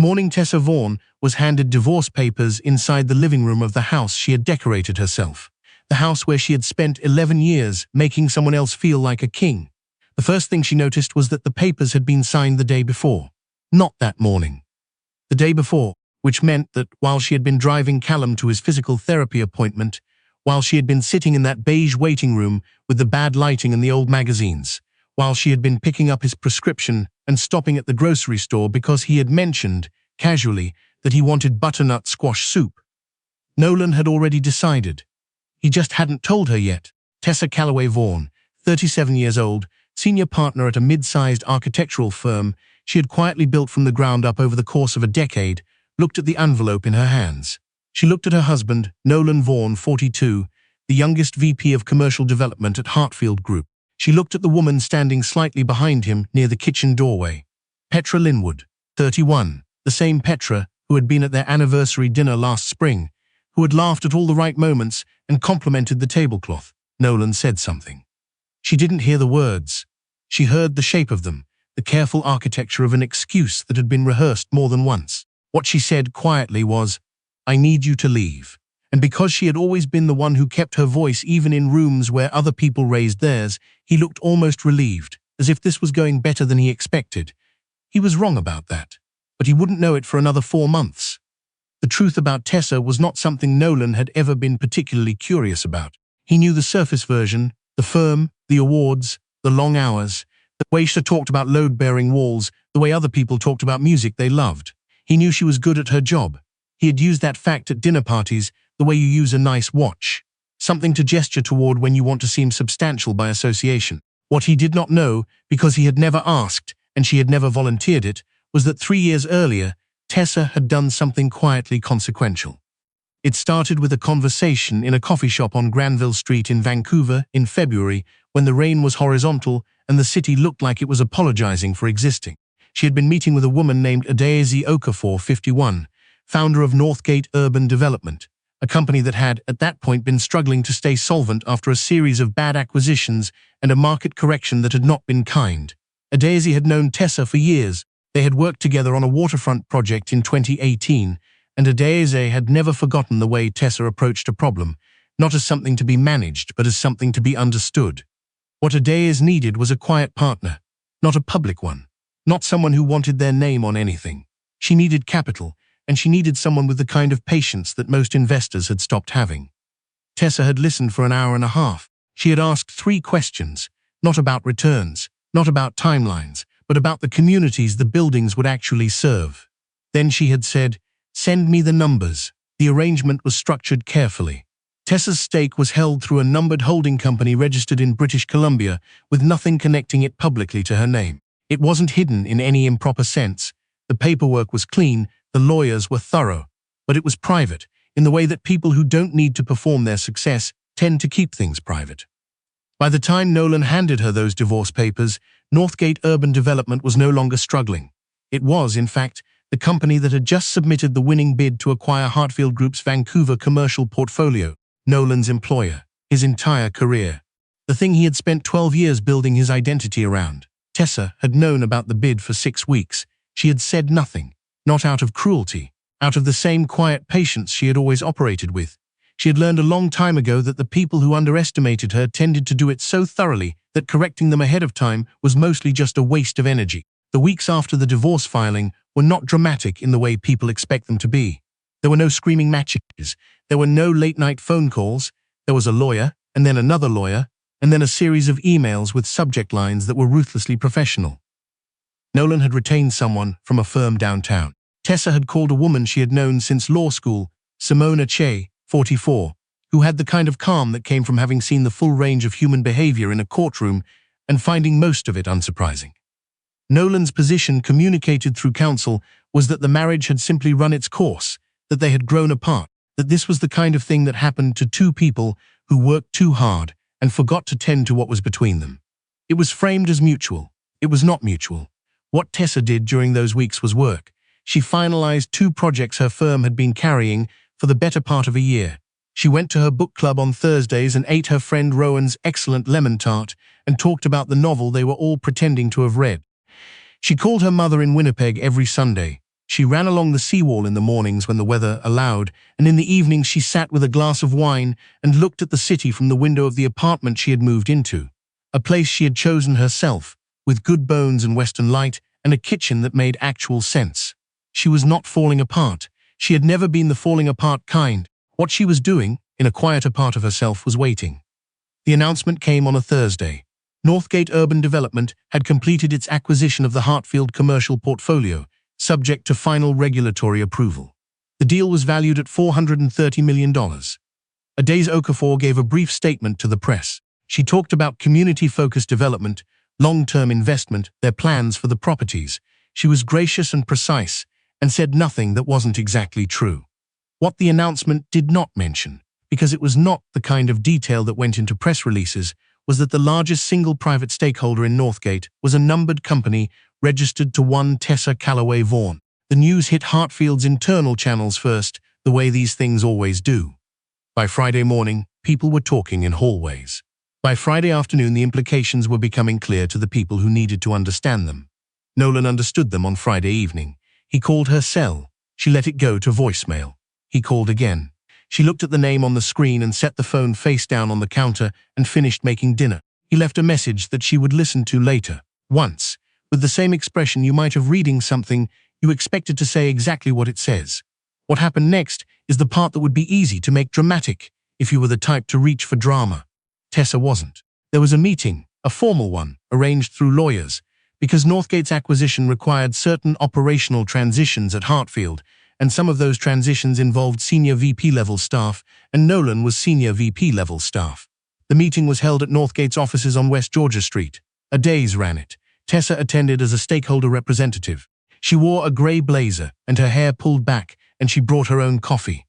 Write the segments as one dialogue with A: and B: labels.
A: morning Tessa Vaughan was handed divorce papers inside the living room of the house she had decorated herself. The house where she had spent 11 years making someone else feel like a king. The first thing she noticed was that the papers had been signed the day before. Not that morning. The day before, which meant that while she had been driving Callum to his physical therapy appointment, while she had been sitting in that beige waiting room with the bad lighting and the old magazines, while she had been picking up his prescription and stopping at the grocery store because he had mentioned, casually, that he wanted butternut squash soup. Nolan had already decided. He just hadn't told her yet. Tessa Calloway Vaughan, 37 years old, senior partner at a mid-sized architectural firm she had quietly built from the ground up over the course of a decade, looked at the envelope in her hands. She looked at her husband, Nolan Vaughan, 42, the youngest VP of Commercial Development at Hartfield Group. She looked at the woman standing slightly behind him near the kitchen doorway. Petra Linwood, 31, the same Petra who had been at their anniversary dinner last spring, who had laughed at all the right moments and complimented the tablecloth. Nolan said something. She didn't hear the words. She heard the shape of them, the careful architecture of an excuse that had been rehearsed more than once. What she said quietly was, "I need you to leave." And because she had always been the one who kept her voice even in rooms where other people raised theirs, he looked almost relieved, as if this was going better than he expected. He was wrong about that, but he wouldn't know it for another 4 months. The truth about Tessa was not something Nolan had ever been particularly curious about. He knew the surface version, the firm, the awards, the long hours, the way she talked about load-bearing walls, the way other people talked about music they loved. He knew she was good at her job. He had used that fact at dinner parties, the way you use a nice watch. Something to gesture toward when you want to seem substantial by association. What he did not know, because he had never asked, and she had never volunteered it, was that 3 years earlier, Tessa had done something quietly consequential. It started with a conversation in a coffee shop on Granville Street in Vancouver in February, when the rain was horizontal and the city looked like it was apologizing for existing. She had been meeting with a woman named Adaeze Okafor, 51, founder of Northgate Urban Development, a company that had, at that point, been struggling to stay solvent after a series of bad acquisitions and a market correction that had not been kind. Adaeze had known Tessa for years. They had worked together on a waterfront project in 2018, and Adaeze had never forgotten the way Tessa approached a problem, not as something to be managed, but as something to be understood. What Adaeze needed was a quiet partner, not a public one, not someone who wanted their name on anything. She needed capital, and she needed someone with the kind of patience that most investors had stopped having. Tessa had listened for an hour and a half. She had asked 3 questions, not about returns, not about timelines, but about the communities the buildings would actually serve. Then she had said, "Send me the numbers." The arrangement was structured carefully. Tessa's stake was held through a numbered holding company registered in British Columbia, with nothing connecting it publicly to her name. It wasn't hidden in any improper sense. The paperwork was clean, the lawyers were thorough, but it was private, in the way that people who don't need to perform their success tend to keep things private. By the time Nolan handed her those divorce papers, Northgate Urban Development was no longer struggling. It was, in fact, the company that had just submitted the winning bid to acquire Hartfield Group's Vancouver commercial portfolio, Nolan's employer, his entire career. The thing he had spent 12 years building his identity around. Tessa had known about the bid for 6 weeks. She had said nothing, not out of cruelty, out of the same quiet patience she had always operated with. She had learned a long time ago that the people who underestimated her tended to do it so thoroughly that correcting them ahead of time was mostly just a waste of energy. The weeks after the divorce filing were not dramatic in the way people expect them to be. There were no screaming matches. There were no late-night phone calls. There was a lawyer, and then another lawyer, and then a series of emails with subject lines that were ruthlessly professional. Nolan had retained someone from a firm downtown. Tessa had called a woman she had known since law school, Simona Che, 44, who had the kind of calm that came from having seen the full range of human behavior in a courtroom and finding most of it unsurprising. Nolan's position, communicated through counsel, was that the marriage had simply run its course, that they had grown apart, that this was the kind of thing that happened to 2 people who worked too hard and forgot to tend to what was between them. It was framed as mutual. It was not mutual. What Tessa did during those weeks was work. She finalized 2 projects her firm had been carrying for the better part of a year. She went to her book club on Thursdays and ate her friend Rowan's excellent lemon tart and talked about the novel they were all pretending to have read. She called her mother in Winnipeg every Sunday, She ran along the seawall in the mornings when the weather allowed, and in the evenings she sat with a glass of wine and looked at the city from the window of the apartment she had moved into, a place she had chosen herself, with good bones and western light and a kitchen that made actual sense. She was not falling apart. She had never been the falling apart kind. What she was doing, in a quieter part of herself, was waiting. The announcement came on a Thursday. Northgate Urban Development had completed its acquisition of the Hartfield commercial portfolio, subject to final regulatory approval. The deal was valued at $430 million. Adaise Okafor gave a brief statement to the press. She talked about community-focused development, long-term investment, their plans for the properties. She was gracious and precise, and said nothing that wasn't exactly true. What the announcement did not mention, because it was not the kind of detail that went into press releases, was that the largest single private stakeholder in Northgate was a numbered company registered to one Tessa Calloway Vaughan. The news hit Hartfield's internal channels first, the way these things always do. By Friday morning, people were talking in hallways. By Friday afternoon, the implications were becoming clear to the people who needed to understand them. Nolan understood them on Friday evening. He called her cell. She let it go to voicemail. He called again. She looked at the name on the screen and set the phone face down on the counter and finished making dinner. He left a message that she would listen to later. Once, with the same expression you might have reading something, you expected to say exactly what it says. What happened next is the part that would be easy to make dramatic if you were the type to reach for drama. Tessa wasn't. There was a meeting, a formal one, arranged through lawyers, because Northgate's acquisition required certain operational transitions at Hartfield, and some of those transitions involved senior VP-level staff, and Nolan was senior VP-level staff. The meeting was held at Northgate's offices on West Georgia Street. Adaise ran it. Tessa attended as a stakeholder representative. She wore a grey blazer, and her hair pulled back, and she brought her own coffee.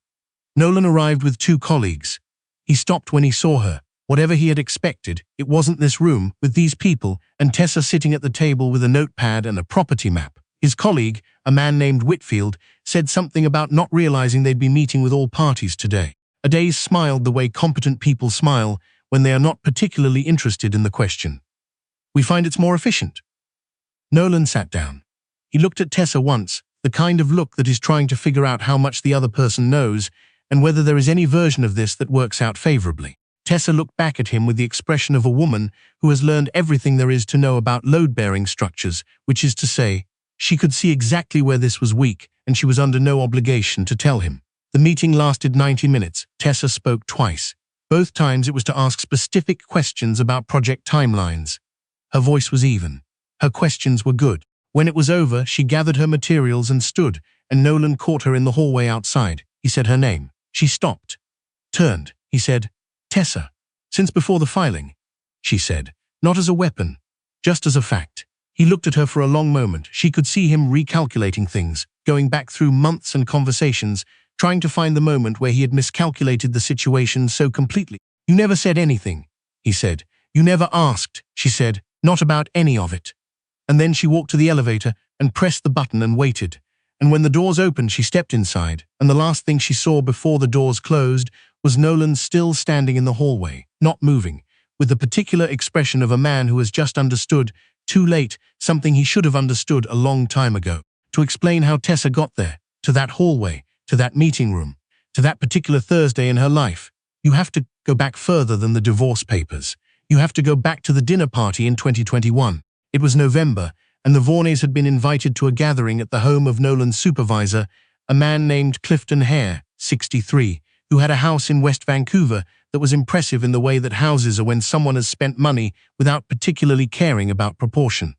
A: Nolan arrived with two colleagues. He stopped when he saw her. Whatever he had expected, it wasn't this room, with these people, and Tessa sitting at the table with a notepad and a property map. His colleague, a man named Whitfield, said something about not realizing they'd be meeting with all parties today. Adaise smiled the way competent people smile when they are not particularly interested in the question. We find it's more efficient. Nolan sat down. He looked at Tessa once, the kind of look that is trying to figure out how much the other person knows and whether there is any version of this that works out favorably. Tessa looked back at him with the expression of a woman who has learned everything there is to know about load-bearing structures, which is to say, she could see exactly where this was weak, and she was under no obligation to tell him. The meeting lasted 90 minutes. Tessa spoke twice. Both times it was to ask specific questions about project timelines. Her voice was even. Her questions were good. When it was over, she gathered her materials and stood, and Nolan caught her in the hallway outside. He said her name. She stopped. Turned. He said, Tessa. Since before the filing, she said. Not as a weapon, just as a fact. He looked at her for a long moment. She could see him recalculating things, going back through months and conversations, trying to find the moment where he had miscalculated the situation so completely. You never said anything, he said. You never asked, she said, not about any of it. And then she walked to the elevator and pressed the button and waited. And when the doors opened, she stepped inside, and the last thing she saw before the doors closed was Nolan still standing in the hallway, not moving, with the particular expression of a man who has just understood, too late, something he should have understood a long time ago. To explain how Tessa got there, to that hallway, to that meeting room, to that particular Thursday in her life, you have to go back further than the divorce papers. You have to go back to the dinner party in 2021. It was November, and the Vaughans had been invited to a gathering at the home of Nolan's supervisor, a man named Clifton Hare, 63, who had a house in West Vancouver that was impressive in the way that houses are when someone has spent money without particularly caring about proportion.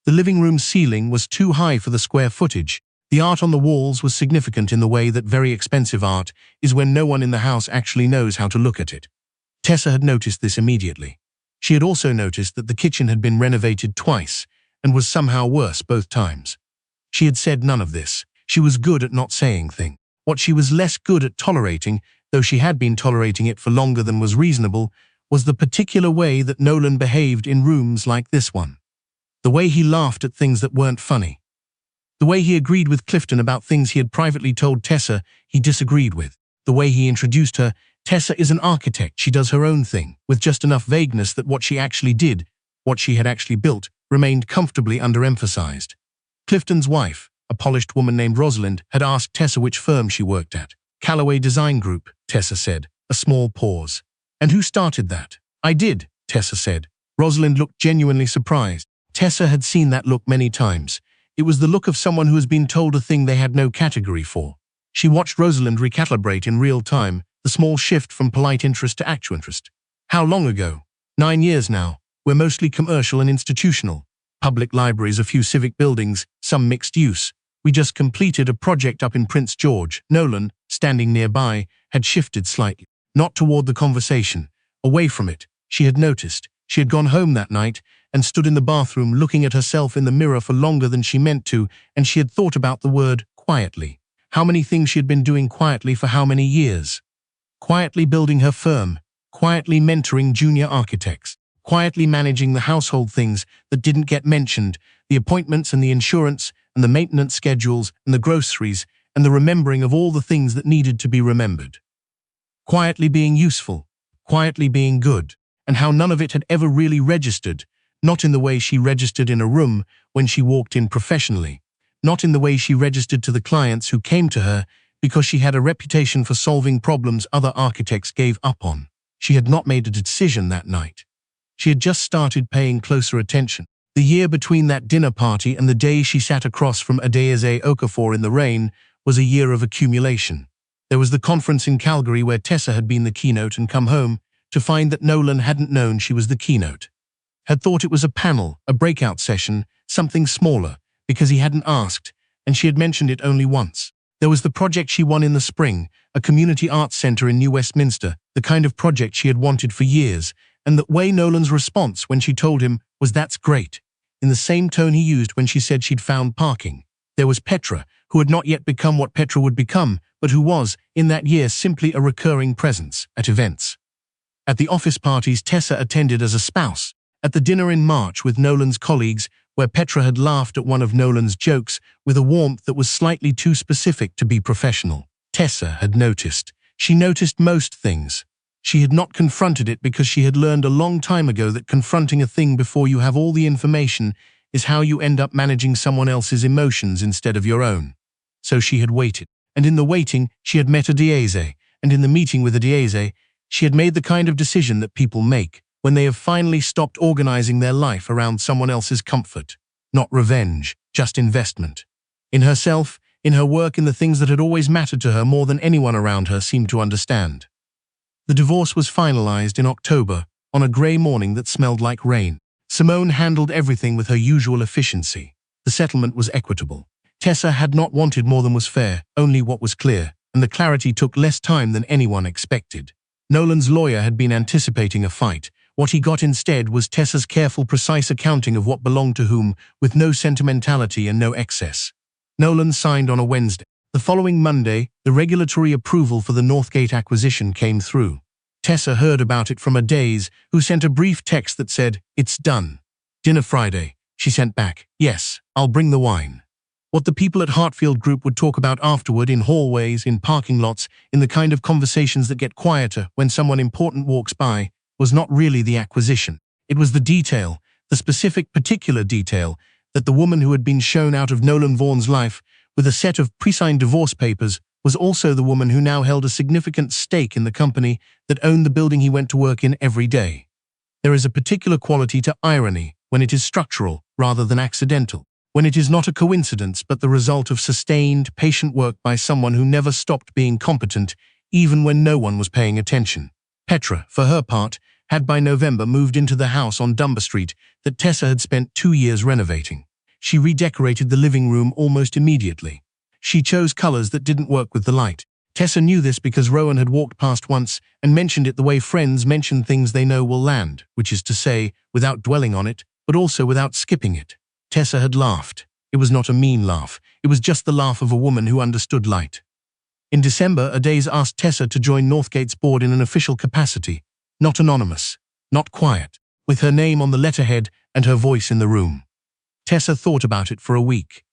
A: The living room ceiling was too high for the square footage. The art on the walls was significant in the way that very expensive art is when no one in the house actually knows how to look at it. Tessa had noticed this immediately. She had also noticed that the kitchen had been renovated twice and was somehow worse both times. She had said none of this. She was good at not saying things. What she was less good at tolerating, though she had been tolerating it for longer than was reasonable, was the particular way that Nolan behaved in rooms like this one. The way he laughed at things that weren't funny. The way he agreed with Clifton about things he had privately told Tessa he disagreed with. The way he introduced her. Tessa is an architect. She does her own thing, with just enough vagueness that what she actually did, what she had actually built, remained comfortably underemphasized. Clifton's wife, a polished woman named Rosalind, had asked Tessa which firm she worked at. Callaway Design Group, Tessa said. A small pause. And who started that? I did, Tessa said. Rosalind looked genuinely surprised. Tessa had seen that look many times. It was the look of someone who has been told a thing they had no category for. She watched Rosalind recalibrate in real time, the small shift from polite interest to actual interest. How long ago? 9 years now. We're mostly commercial and institutional. Public libraries, a few civic buildings, some mixed use. We just completed a project up in Prince George. Nolan, standing nearby, had shifted slightly. Not toward the conversation. Away from it. She had noticed. She had gone home that night and stood in the bathroom looking at herself in the mirror for longer than she meant to, and she had thought about the word quietly. How many things she had been doing quietly for how many years? Quietly building her firm. Quietly mentoring junior architects. Quietly managing the household things that didn't get mentioned, the appointments and the insurance and the maintenance schedules and the groceries and the remembering of all the things that needed to be remembered. Quietly being useful. Quietly being good. And how none of it had ever really registered, not in the way she registered in a room when she walked in professionally, not in the way she registered to the clients who came to her because she had a reputation for solving problems other architects gave up on. She had not made a decision that night. She had just started paying closer attention. The year between that dinner party and the day she sat across from Adeyeze Okafor in the rain was a year of accumulation. There was the conference in Calgary where Tessa had been the keynote and come home to find that Nolan hadn't known she was the keynote. Had thought it was a panel, a breakout session, something smaller, because he hadn't asked, and she had mentioned it only once. There was the project she won in the spring, a community arts center in New Westminster, the kind of project she had wanted for years, and that way Nolan's response when she told him was "That's great," in the same tone he used when she said she'd found parking. There was Petra, who had not yet become what Petra would become, but who was, in that year, simply a recurring presence at events. At the office parties Tessa attended as a spouse, at the dinner in March with Nolan's colleagues, where Petra had laughed at one of Nolan's jokes with a warmth that was slightly too specific to be professional. Tessa had noticed. She noticed most things. She had not confronted it because she had learned a long time ago that confronting a thing before you have all the information is how you end up managing someone else's emotions instead of your own. So she had waited. And in the waiting, she had met Adeyeze, and in the meeting with Adeyeze, she had made the kind of decision that people make when they have finally stopped organizing their life around someone else's comfort. Not revenge, just investment. In herself, in her work, in the things that had always mattered to her more than anyone around her seemed to understand. The divorce was finalized in October, on a grey morning that smelled like rain. Simone handled everything with her usual efficiency. The settlement was equitable. Tessa had not wanted more than was fair, only what was clear, and the clarity took less time than anyone expected. Nolan's lawyer had been anticipating a fight. What he got instead was Tessa's careful, precise accounting of what belonged to whom, with no sentimentality and no excess. Nolan signed on a Wednesday. The following Monday, the regulatory approval for the Northgate acquisition came through. Tessa heard about it from Adeyeze, who sent a brief text that said, "It's done." Dinner Friday, she sent back, "Yes, I'll bring the wine." What the people at Hartfield Group would talk about afterward in hallways, in parking lots, in the kind of conversations that get quieter when someone important walks by, was not really the acquisition. It was the detail, the specific particular detail, that the woman who had been shown out of Nolan Vaughan's life with a set of pre-signed divorce papers was also the woman who now held a significant stake in the company that owned the building he went to work in every day. There is a particular quality to irony when it is structural rather than accidental. When it is not a coincidence but the result of sustained, patient work by someone who never stopped being competent, even when no one was paying attention. Petra, for her part, had by November moved into the house on Dunbar Street that Tessa had spent 2 years renovating. She redecorated the living room almost immediately. She chose colors that didn't work with the light. Tessa knew this because Rowan had walked past once and mentioned it the way friends mention things they know will land, which is to say, without dwelling on it, but also without skipping it. Tessa had laughed. It was not a mean laugh. It was just the laugh of a woman who understood light. In December, Adeyeze asked Tessa to join Northgate's board in an official capacity, not anonymous, not quiet, with her name on the letterhead and her voice in the room. Tessa thought about it for a week.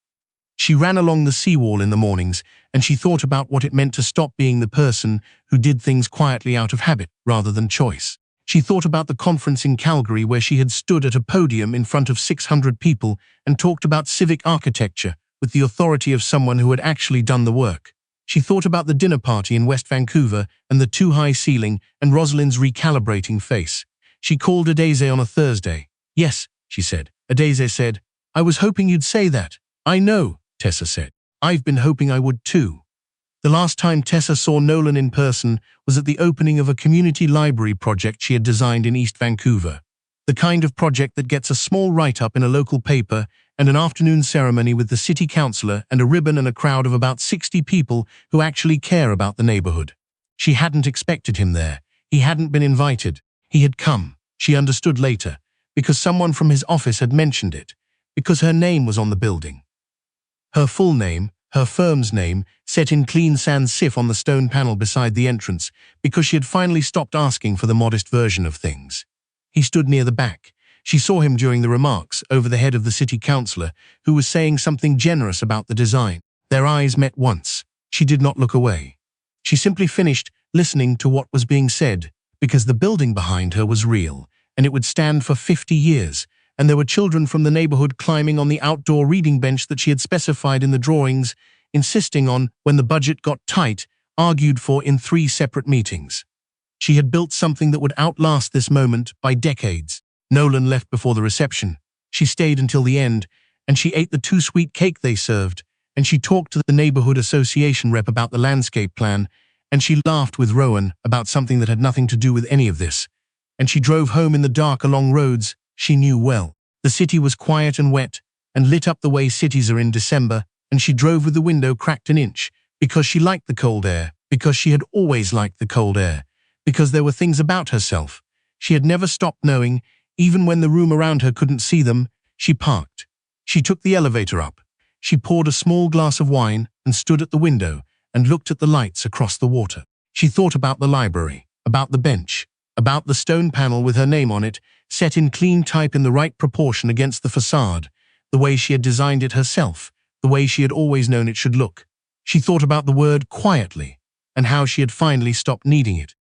A: She ran along the seawall in the mornings, and she thought about what it meant to stop being the person who did things quietly out of habit rather than choice. She thought about the conference in Calgary where she had stood at a podium in front of 600 people and talked about civic architecture with the authority of someone who had actually done the work. She thought about the dinner party in West Vancouver and the too-high ceiling and Rosalind's recalibrating face. She called Adese on a Thursday. "Yes," she said. Adese said, "I was hoping you'd say that." "I know," Tessa said. "I've been hoping I would too." The last time Tessa saw Nolan in person was at the opening of a community library project she had designed in East Vancouver. The kind of project that gets a small write-up in a local paper and an afternoon ceremony with the city councillor and a ribbon and a crowd of about 60 people who actually care about the neighborhood. She hadn't expected him there. He hadn't been invited. He had come, she understood later, because someone from his office had mentioned it, because her name was on the building. Her full name, her firm's name, set in clean sans serif on the stone panel beside the entrance, because she had finally stopped asking for the modest version of things. He stood near the back. She saw him during the remarks, over the head of the city councillor, who was saying something generous about the design. Their eyes met once. She did not look away. She simply finished listening to what was being said, because the building behind her was real, and it would stand for 50 years, and there were children from the neighborhood climbing on the outdoor reading bench that she had specified in the drawings, insisting on, when the budget got tight, argued for in 3 separate meetings. She had built something that would outlast this moment by decades. Nolan left before the reception. She stayed until the end, and she ate the too-sweet cake they served, and she talked to the neighborhood association rep about the landscape plan, and she laughed with Rowan about something that had nothing to do with any of this. And she drove home in the dark along roads she knew well. The city was quiet and wet, and lit up the way cities are in December, and she drove with the window cracked an inch, because she liked the cold air, because she had always liked the cold air, because there were things about herself she had never stopped knowing, even when the room around her couldn't see them. She parked. She took the elevator up. She poured a small glass of wine and stood at the window and looked at the lights across the water. She thought about the library, about the bench, about the stone panel with her name on it, set in clean type in the right proportion against the facade, the way she had designed it herself, the way she had always known it should look. She thought about the word quietly, and how she had finally stopped needing it.